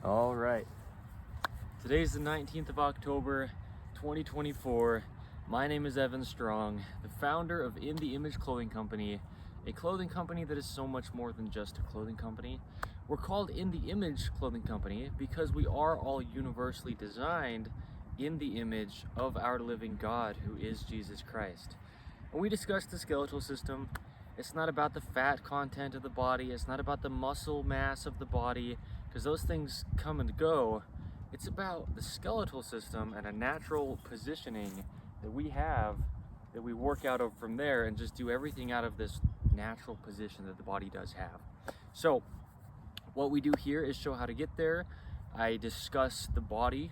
All right. Today's the 19th of October, 2024. My name is Evan Strong, the founder of In the Image Clothing Company, a clothing company that is so much more than just a clothing company. We're called In the Image Clothing Company because we are all universally designed in the image of our living God, who is Jesus Christ. When we discuss the skeletal system, it's not about the fat content of the body, it's not about the muscle mass of the body, because those things come and go. It's about the skeletal system and a natural positioning that we have, that we work out of from there and just do everything out of this natural position that the body does have. So what we do here is show how to get there. I discuss the body,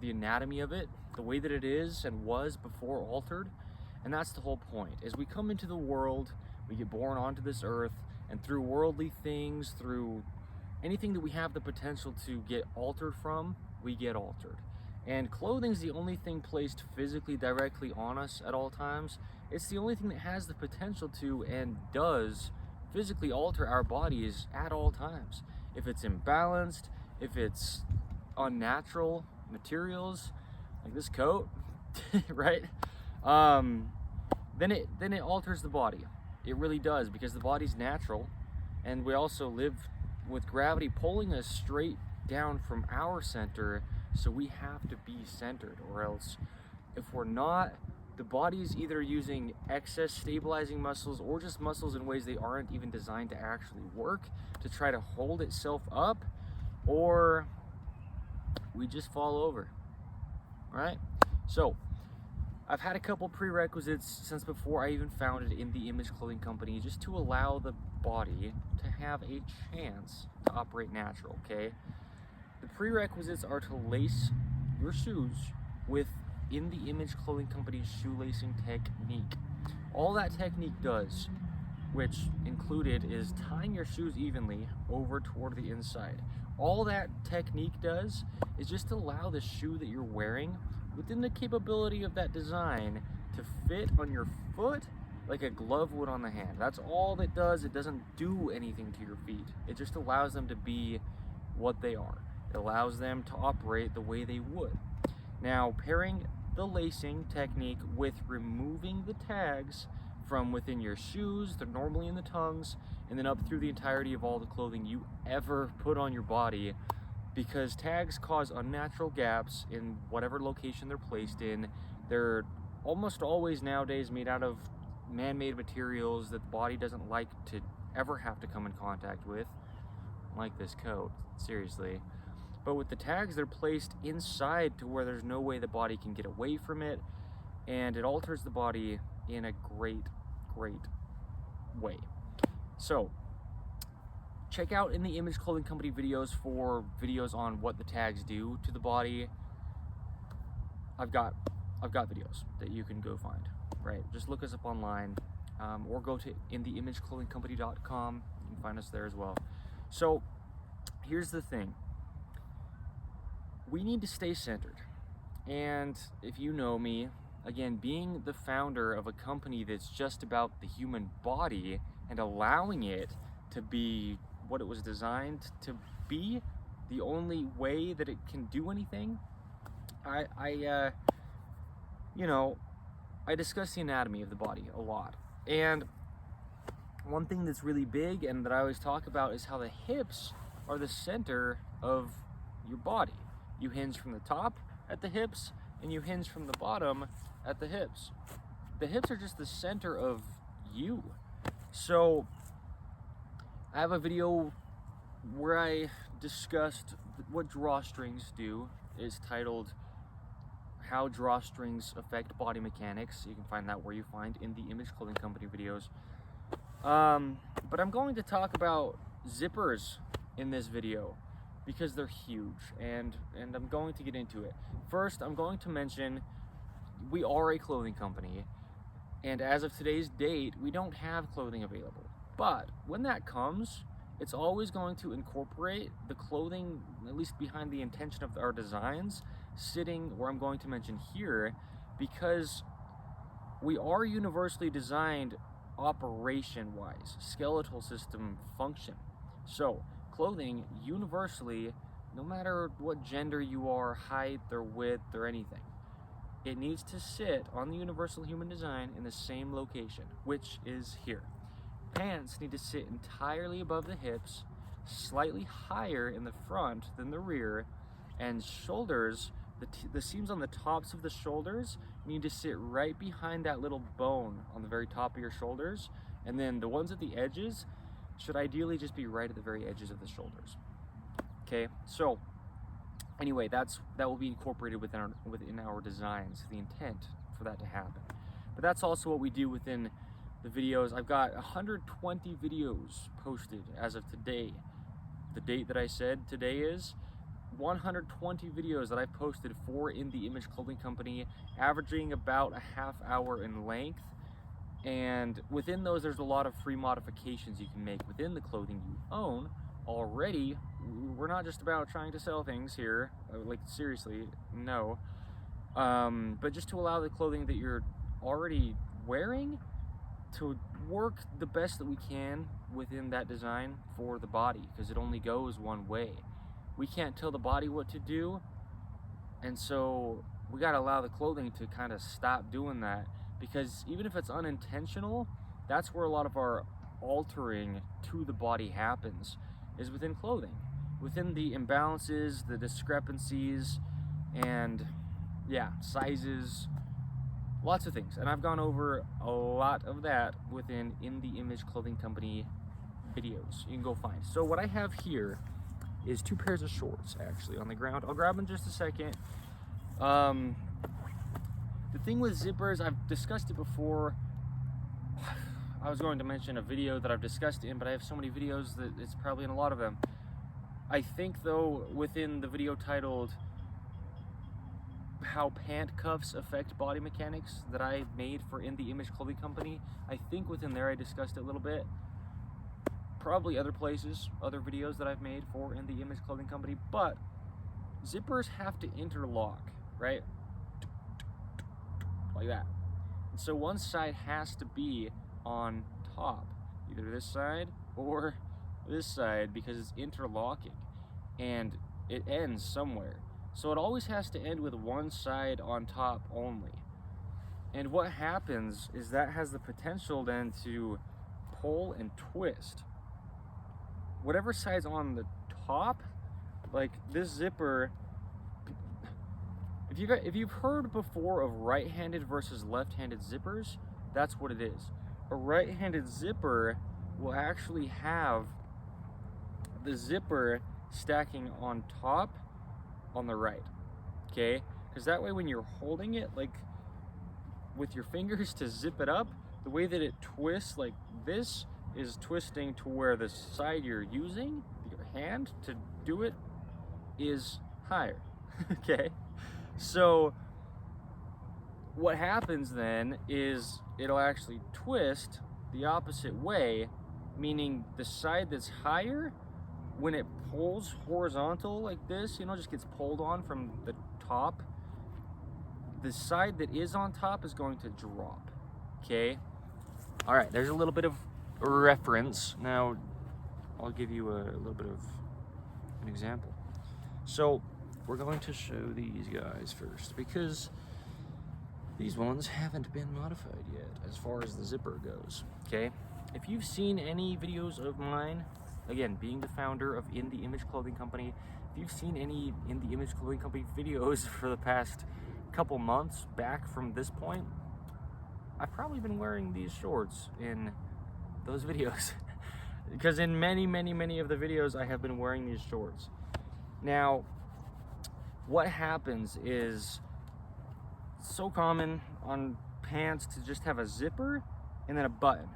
the anatomy of it, the way that it is and was before altered. And that's the whole point. As we come into the world, we get born onto this earth, and through worldly things, through anything that we have the potential to get altered from, we get altered. And clothing's the only thing placed physically directly on us at all times. It's the only thing that has the potential to and does physically alter our bodies at all times. If it's imbalanced, if it's unnatural materials, like this coat, right? Then it alters the body. It really does, because the body's natural, and we also live with gravity pulling us straight down from our center, so we have to be centered, or else if we're not, the body's either using excess stabilizing muscles or just muscles in ways they aren't even designed to actually work to try to hold itself up, or we just fall over, right? So I've had a couple prerequisites since before I even founded In the Image Clothing Company, just to allow the body to have a chance to operate natural, okay? The prerequisites are to lace your shoes with In the Image Clothing Company's shoelacing technique. All that technique does, which included is tying your shoes evenly over toward the inside. All that technique does is just allow the shoe that you're wearing within the capability of that design to fit on your foot like a glove would on the hand. That's all it does. It doesn't do anything to your feet. It just allows them to be what they are. It allows them to operate the way they would. Now, pairing the lacing technique with removing the tags from within your shoes, they're normally in the tongues, and then up through the entirety of all the clothing you ever put on your body, because tags cause unnatural gaps in whatever location they're placed in. They're almost always nowadays made out of man-made materials that the body doesn't like to ever have to come in contact with, like this coat, seriously. But with the tags, they're placed inside to where there's no way the body can get away from it, and it alters the body in a great way. So check out In the Image Clothing Company videos for videos on what the tags do to the body. I've got videos that you can go find, right? Just look us up online, or go to InTheImageClothingCompany.com. You can find us there as well. So here's the thing. We need to stay centered. And if you know me, again, being the founder of a company that's just about the human body and allowing it to be what it was designed to be, the only way that it can do anything, I discuss the anatomy of the body a lot. And one thing that's really big and that I always talk about is how the hips are the center of your body. You hinge from the top at the hips, and you hinge from the bottom at the hips. The hips are just the center of you. So I have a video where I discussed what drawstrings do. It's titled How Drawstrings Affect Body Mechanics. You can find that where you find In the Image Clothing Company videos. But I'm going to talk about zippers in this video because they're huge, and I'm going to get into it. First, I'm going to mention we are a clothing company, and as of today's date, we don't have clothing available. But when that comes, it's always going to incorporate the clothing, at least behind the intention of our designs, sitting where I'm going to mention here, because we are universally designed operation-wise, skeletal system function. So clothing universally no matter what gender you are, height or width or anything. It needs to sit on the universal human design in the same location, which is here. Pants need to sit entirely above the hips, slightly higher in the front than the rear, and shoulders, the seams on the tops of the shoulders need to sit right behind that little bone on the very top of your shoulders, and then the ones at the edges should ideally just be right at the very edges of the shoulders. Okay, so anyway, that will be incorporated within our designs, the intent for that to happen. But that's also what we do within the videos. I've got 120 videos posted as of today. The date that I said today is 120 videos that I've posted for In The Image Clothing Company, averaging about a half hour in length. And within those, there's a lot of free modifications you can make within the clothing you own already. We're not just about trying to sell things here, like seriously, no. But just to allow the clothing that you're already wearing to work the best that we can within that design for the body, because it only goes one way. We can't tell the body what to do, and so we got to allow the clothing to kind of stop doing that, because even if it's unintentional, that's where a lot of our altering to the body happens, is within clothing, within the imbalances, the discrepancies, and yeah, sizes, lots of things. And I've gone over a lot of that within In The Image Clothing Company videos you can go find. So what I have here is 2 pairs of shorts actually on the ground. I'll grab them in just a second. The thing with zippers, I've discussed it before. I was going to mention a video that I've discussed it in, but I have so many videos that it's probably in a lot of them. I think though, within the video titled How Pant Cuffs Affect Body Mechanics that I made for In The Image Clothing Company, I think within there I discussed it a little bit. Probably other places, other videos that I've made for In The Image Clothing Company, but zippers have to interlock, right? Like that. And so one side has to be on top, either this side or this side, because it's interlocking and it ends somewhere. So it always has to end with one side on top only. And what happens is that has the potential then to pull and twist. Whatever side's on the top, like this zipper, if you've heard before of right-handed versus left-handed zippers, that's what it is. A right-handed zipper will actually have the zipper stacking on top on the right, okay? Because that way when you're holding it, like with your fingers to zip it up, the way that it twists like this is twisting to where the side you're using, your hand to do it, is higher, okay? So what happens then is it'll actually twist the opposite way, meaning the side that's higher, when it pulls horizontal like this, you know, just gets pulled on from the top, the side that is on top is going to drop, okay? All right, there's a little bit of reference. Now, I'll give you a little bit of an example. So, we're going to show these guys first, because these ones haven't been modified yet as far as the zipper goes, okay? If you've seen any videos of mine, again, being the founder of In The Image Clothing Company, if you've seen any In The Image Clothing Company videos for the past couple months back from this point, I've probably been wearing these shorts in those videos. Because in many of the videos, I have been wearing these shorts. Now, what happens is, it's so common on pants to just have a zipper and then a button.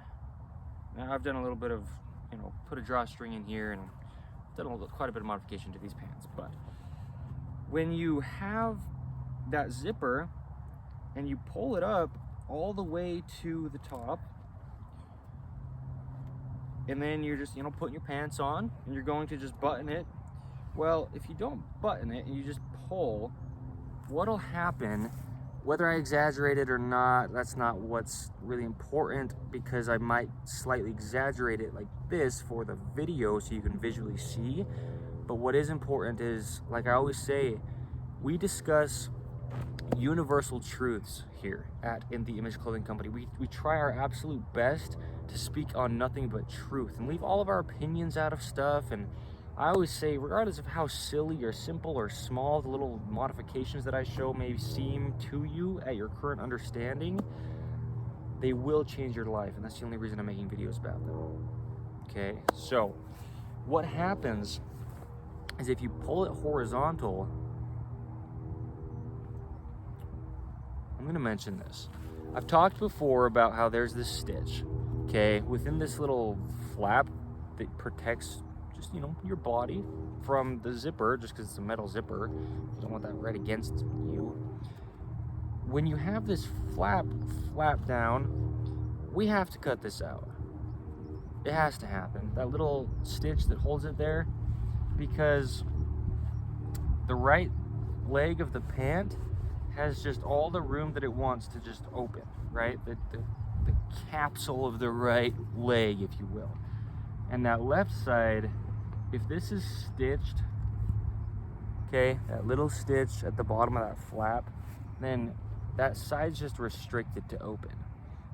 Now, I've done a little bit of, you know, put a drawstring in here and done quite a bit of modification to these pants. But when you have that zipper and you pull it up all the way to the top, and then you're just, you know, putting your pants on and you're going to just button it. Well, if you don't button it and you just pull, what'll happen, whether I exaggerate it or not, that's not what's really important, because I might slightly exaggerate it like this for the video so you can visually see. But what is important is, like I always say, we discuss universal truths here at In The Image Clothing Company. We try our absolute best to speak on nothing but truth and leave all of our opinions out of stuff. And I always say, regardless of how silly or simple or small the little modifications that I show may seem to you at your current understanding, they will change your life, and that's the only reason I'm making videos about them. Okay, so what happens is if you pull it horizontal, I'm gonna mention this. I've talked before about how there's this stitch, okay, within this little flap that protects just, you know, your body from the zipper, just because it's a metal zipper. You don't want that right against you. When you have this flap down, we have to cut this out. It has to happen. That little stitch that holds it there, because the right leg of the pant has just all the room that it wants to just open, right? The capsule of the right leg, if you will. And that left side, if this is stitched, okay, that little stitch at the bottom of that flap, then that side's just restricted to open.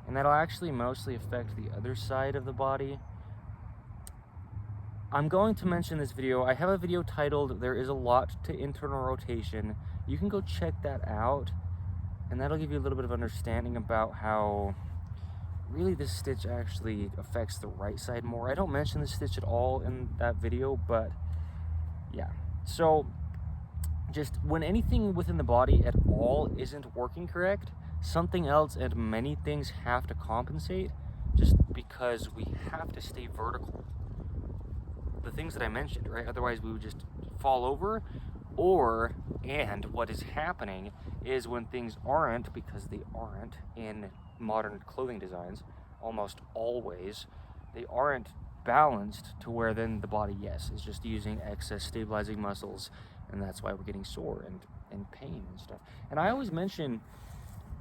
And that'll actually mostly affect the other side of the body. I'm going to mention this video. I have a video titled "There is a Lot to Internal Rotation." You can go check that out, and that'll give you a little bit of understanding about how really this stitch actually affects the right side more. I don't mention this stitch at all in that video, but yeah. So just when anything within the body at all isn't working correct, something else and many things have to compensate, just because we have to stay vertical. The things that I mentioned, right? Otherwise we would just fall over. And what is happening is when things aren't, because they aren't in modern clothing designs, almost always, they aren't balanced to where then the body, yes, is just using excess stabilizing muscles, and that's why we're getting sore and pain and stuff. And I always mention,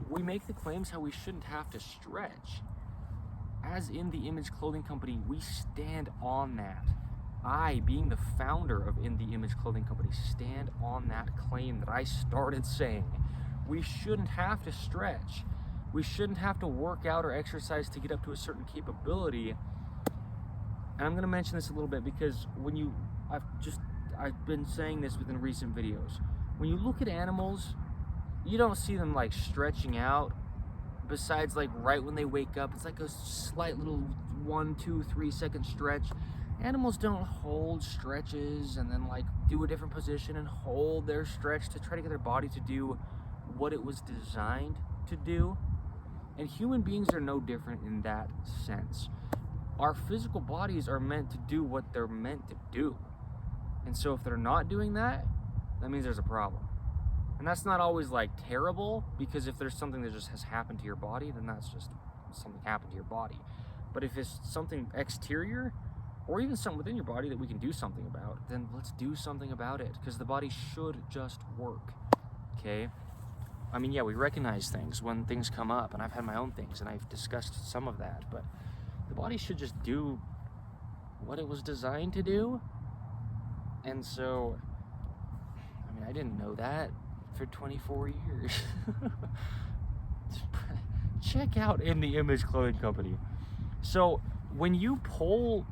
we make the claims how we shouldn't have to stretch. As In The Image Clothing Company, we stand on that. I, being the founder of In The Image Clothing Company, stand on that claim that I started saying. We shouldn't have to stretch. We shouldn't have to work out or exercise to get up to a certain capability. And I'm going to mention this a little bit because I've been saying this within recent videos. When you look at animals, you don't see them like stretching out. Besides like right when they wake up, it's like a slight little 1, 2, 3 second stretch. Animals don't hold stretches and then like do a different position and hold their stretch to try to get their body to do what it was designed to do. And human beings are no different in that sense. Our physical bodies are meant to do what they're meant to do. And so if they're not doing that, that means there's a problem. And that's not always like terrible, because if there's something that just has happened to your body, then that's just something happened to your body. But if it's something exterior, or even something within your body that we can do something about, then let's do something about it, because the body should just work, okay? I mean, yeah, we recognize things when things come up, and I've had my own things, and I've discussed some of that, but the body should just do what it was designed to do. And so, I mean, I didn't know that for 24 years. Check out In The Image Clothing Company. So when you pull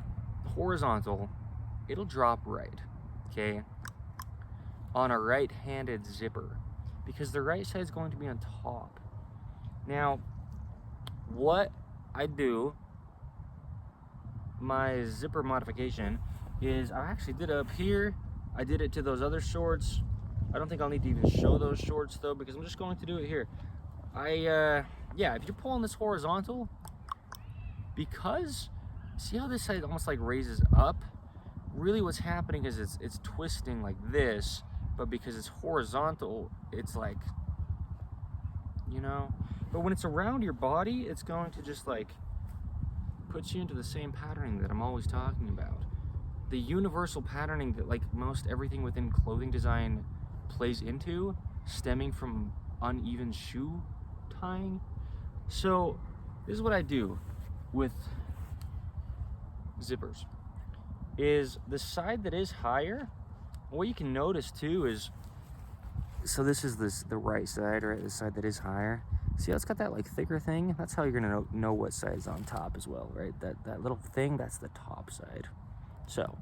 horizontal, it'll drop right, okay, on a right-handed zipper, because the right side is going to be on top. Now, what I do, my zipper modification, is I actually did it up here. I did it to those other shorts. I don't think I'll need to even show those shorts though, because I'm just going to do it here. Yeah, if you're pulling this horizontal, because see how this side almost like raises up? Really what's happening is it's twisting like this, but because it's horizontal, it's like, you know, but when it's around your body, it's going to just like put you into the same patterning that I'm always talking about. The universal patterning that like most everything within clothing design plays into, stemming from uneven shoe tying. So this is what I do with zippers, is the side that is higher, What you can notice too is, so this is the right side, right? The side that is higher. See how it's got that like thicker thing? That's how you're gonna know what side's on top as well, right? That little thing, that's the top side. So,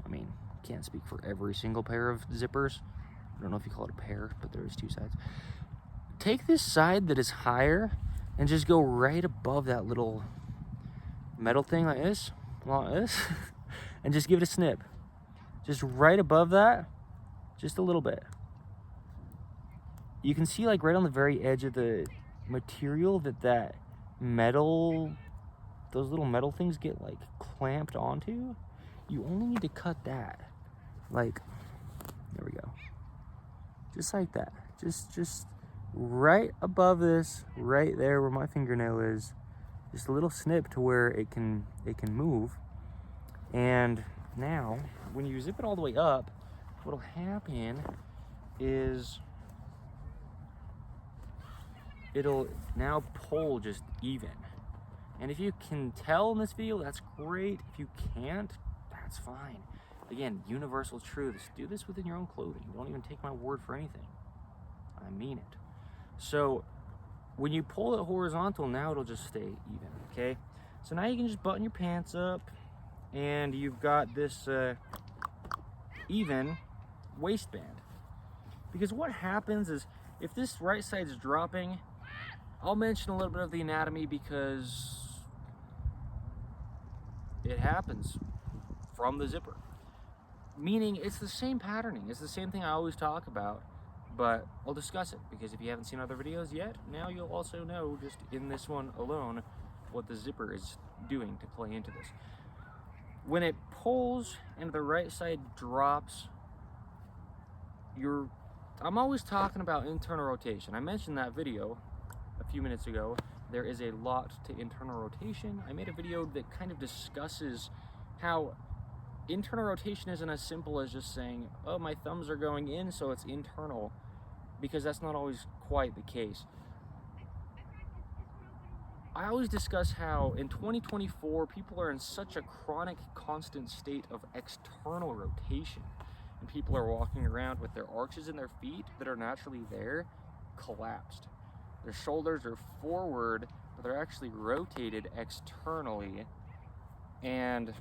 I mean, can't speak for every single pair of zippers. I don't know if you call it a pair, but there is two sides. Take this side that is higher and just go right above that little metal thing like this, and just give it a snip. Just right above that, just a little bit. You can see like right on the very edge of the material that metal, those little metal things get like clamped onto. You only need to cut that, like, there we go. Just like that, just right above this, right there where my fingernail is, just a little snip to where it can move. And now, when you zip it all the way up, what'll happen is it'll now pull just even. And if you can tell in this video, that's great. If you can't, that's fine. Again, universal truths. Do this within your own clothing. Don't even take my word for anything. I mean it. So when you pull it horizontal, now it'll just stay even, okay? So now you can just button your pants up, and you've got this even waistband. Because what happens is, if this right side's dropping, I'll mention a little bit of the anatomy because it happens from the zipper. Meaning it's the same patterning, it's the same thing I always talk about, but I'll discuss it because if you haven't seen other videos yet, now you'll also know just in this one alone what the zipper is doing to play into this. When it pulls and the right side drops, I'm always talking about internal rotation. I mentioned that video a few minutes ago. There is a lot to internal rotation. I made a video that kind of discusses how internal rotation isn't as simple as just saying, oh, my thumbs are going in, so it's internal, because that's not always quite the case. I always discuss how in 2024, people are in such a chronic, constant state of external rotation. And people are walking around with their arches in their feet that are naturally there, collapsed. Their shoulders are forward, but they're actually rotated externally. And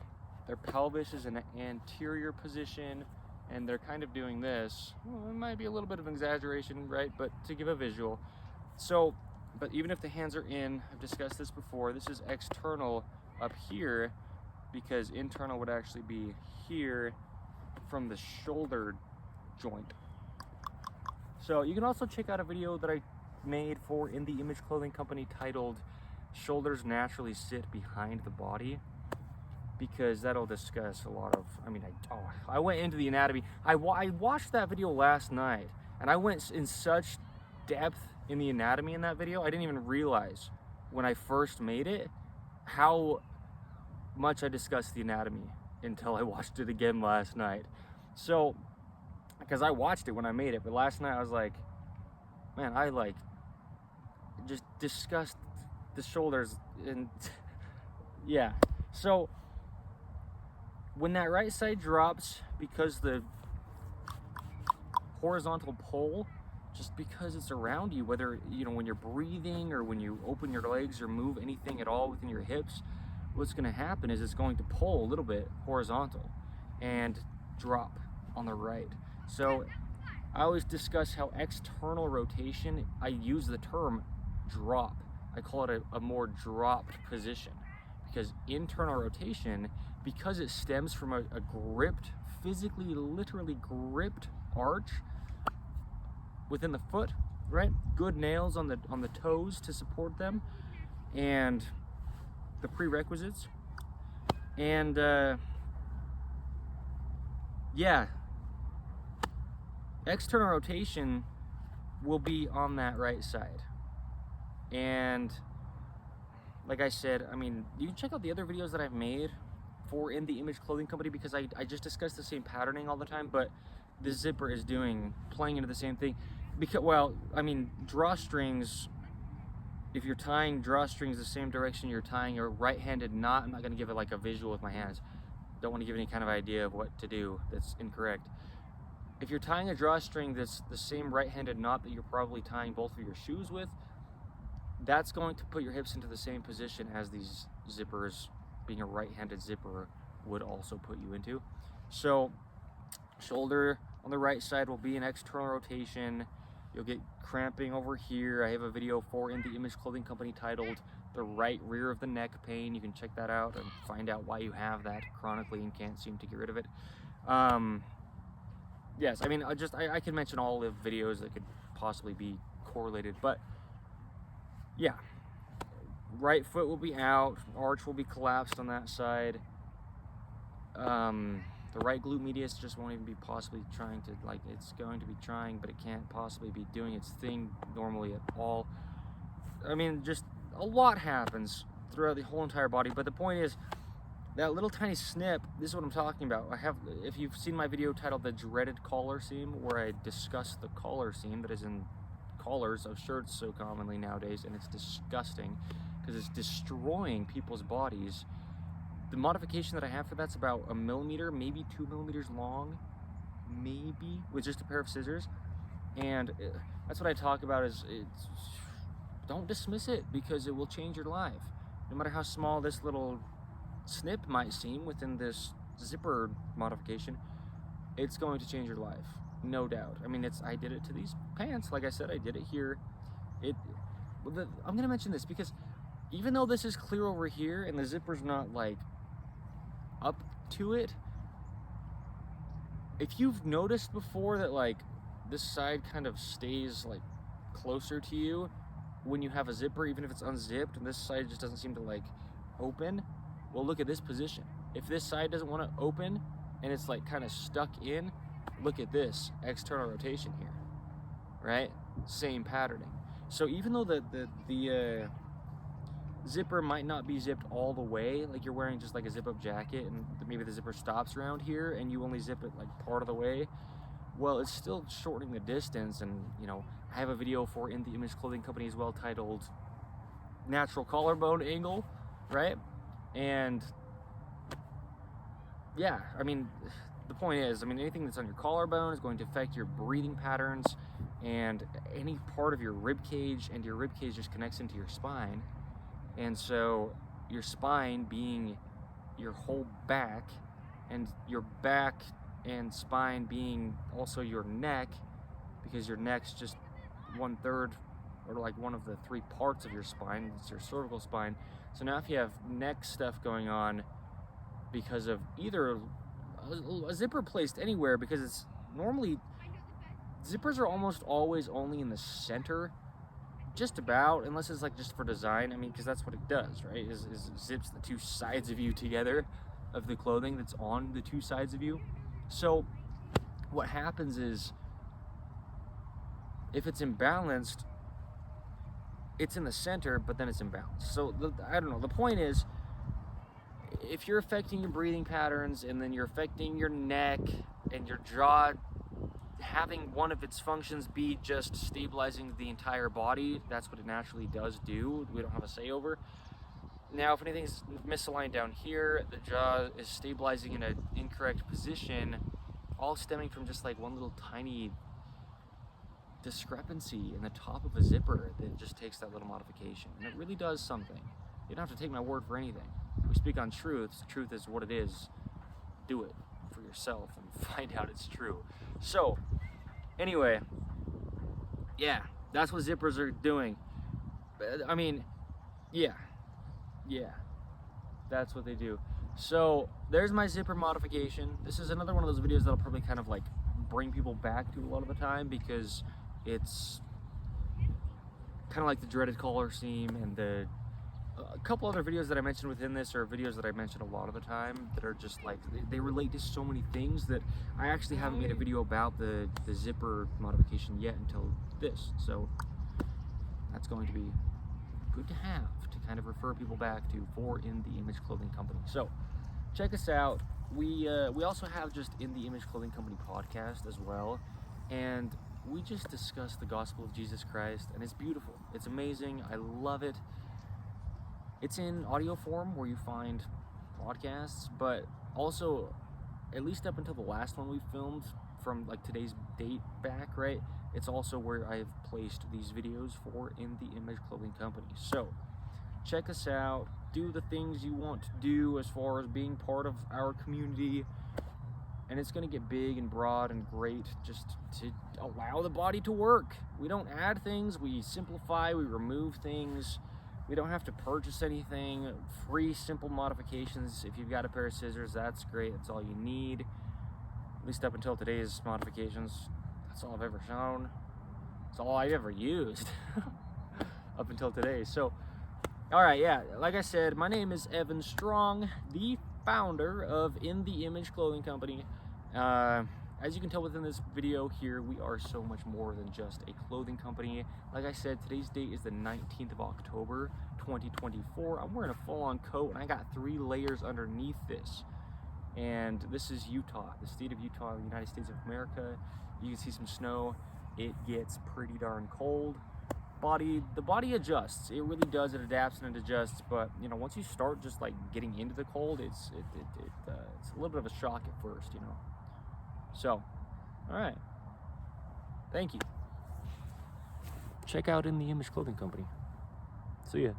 their pelvis is in an anterior position, and they're kind of doing this. Well, it might be a little bit of an exaggeration, right? But to give a visual. So, but even if the hands are in, I've discussed this before, this is external up here, because internal would actually be here from the shoulder joint. So you can also check out a video that I made for In The Image Clothing Company titled Shoulders Naturally Sit Behind the Body, because that'll discuss a lot of, I went into the anatomy. I watched that video last night, and I went in such depth in the anatomy in that video. I didn't even realize when I first made it how much I discussed the anatomy until I watched it again last night. So, because I watched it when I made it, but last night I was like, man, I just discussed the shoulders, and yeah. So when that right side drops, because the horizontal pull, just because it's around you, whether, when you're breathing or when you open your legs or move anything at all within your hips, what's going to happen is it's going to pull a little bit horizontal and drop on the right. So I always discuss how external rotation, I use the term drop. I call it a more dropped position, because internal rotation, because it stems from a gripped, physically, literally gripped arch within the foot, right? Good nails on the toes to support them, and the prerequisites. And yeah, external rotation will be on that right side. And like I said, you can check out the other videos that I've made for In The Image Clothing Company, because I just discuss the same patterning all the time, but the zipper is playing into the same thing. Because, drawstrings, if you're tying drawstrings the same direction you're tying your right-handed knot, I'm not going to give it like a visual with my hands. Don't want to give any kind of idea of what to do that's incorrect. if you're tying a drawstring that's the same right-handed knot that you're probably tying both of your shoes with, that's going to put your hips into the same position as these zippers, being a right-handed zipper, would also put you into. So shoulder on the right side will be an external rotation. You'll get cramping over here. I have a video for In The Image Clothing Company titled The Right Rear of the Neck Pain. You can check that out and find out why you have that chronically and can't seem to get rid of it. Yes, I mean, I can mention all the videos that could possibly be correlated, but yeah, right foot will be out, arch will be collapsed on that side. The right glute medius just won't even be possibly trying to, like, it's going to be trying, but it can't possibly be doing its thing normally at all. I mean, just a lot happens throughout the whole entire body, but the point is, that little tiny snip, this is what I'm talking about. If you've seen my video titled The Dreaded Collar Seam, where I discuss the collar seam that is in collars of shirts so commonly nowadays, and it's disgusting because it's destroying people's bodies. The modification that I have for that's about 1 millimeter, maybe 2 millimeters long, maybe, with just a pair of scissors. And that's what I talk about is, don't dismiss it, because it will change your life. No matter how small this little snip might seem within this zipper modification, it's going to change your life, no doubt. I mean, I did it to these pants. Like I said, I did it here. I'm gonna mention this because even though this is clear over here and the zipper's not like up to it, if you've noticed before that like this side kind of stays like closer to you when you have a zipper, even if it's unzipped, and this side just doesn't seem to like open, well, look at this position. If this side doesn't want to open and it's like kind of stuck in, look at this external rotation here, right? Same patterning. So even though the zipper might not be zipped all the way, like you're wearing just like a zip-up jacket and maybe the zipper stops around here and you only zip it like part of the way, well, it's still shortening the distance. And you know, I have a video for In The Image Clothing Company as well titled Natural Collarbone Angle, right? And yeah, I mean, the point is, I mean, anything that's on your collarbone is going to affect your breathing patterns, and any part of your rib cage, and your rib cage just connects into your spine. And so your spine being your whole back, and your back and spine being also your neck, because your neck's just 1/3 or like one of the 3 parts of your spine. It's your cervical spine. So now if you have neck stuff going on because of either a zipper placed anywhere, because it's normally, zippers are almost always only in the center, just about, unless it's like just for design. I mean, because that's what it does, right? Is zips the 2 sides of you together, of the clothing that's on the 2 sides of you. So what happens is, if it's imbalanced, it's in the center, but then it's imbalanced. So I don't know, the point is, if you're affecting your breathing patterns, and then you're affecting your neck and your jaw, having one of its functions be just stabilizing the entire body, that's what it naturally does do. We don't have a say over. Now, if anything's misaligned down here, the jaw is stabilizing in an incorrect position, all stemming from just like one little tiny discrepancy in the top of a zipper that just takes that little modification. And it really does something. You don't have to take my word for anything. We speak on truths. Truth is what it is. Do it for yourself and find out it's true. So, anyway, yeah, that's what zippers are doing. I mean, yeah, that's what they do. So, there's my zipper modification. This is another one of those videos that'll probably kind of like bring people back to a lot of the time, because it's kind of like the dreaded collar seam, and a couple other videos that I mentioned within this are videos that I mention a lot of the time that are just like, they relate to so many things that I actually haven't made a video about the zipper modification yet until this. So that's going to be good to have to kind of refer people back to for In The Image Clothing Company. So check us out. We also have just In The Image Clothing Company podcast as well, and we just discuss the gospel of Jesus Christ, and it's beautiful. It's amazing. I love it. It's in audio form where you find podcasts, but also, at least up until the last one we filmed from like today's date back, right? It's also where I've placed these videos for In The Image Clothing Company. So check us out, do the things you want to do as far as being part of our community, and it's going to get big and broad and great just to allow the body to work. We don't add things, we simplify, we remove things. We don't have to purchase anything. Free, simple modifications. If you've got a pair of scissors, that's great. That's all you need. At least up until today's modifications. That's all I've ever shown. That's all I've ever used up until today. So, all right, yeah, like I said, my name is Evan Strong, the founder of In The Image Clothing Company. As you can tell within this video here, we are so much more than just a clothing company. Like I said, today's date is the 19th of October, 2024. I'm wearing a full-on coat, and I got 3 layers underneath this. And this is Utah, the state of Utah, the United States of America. You can see some snow. It gets pretty darn cold. The body adjusts. It really does. It adapts and it adjusts. But you know, once you start just like getting into the cold, it's a little bit of a shock at first, you know. So, all right. Thank you. Check out In The Image Clothing Company. See ya.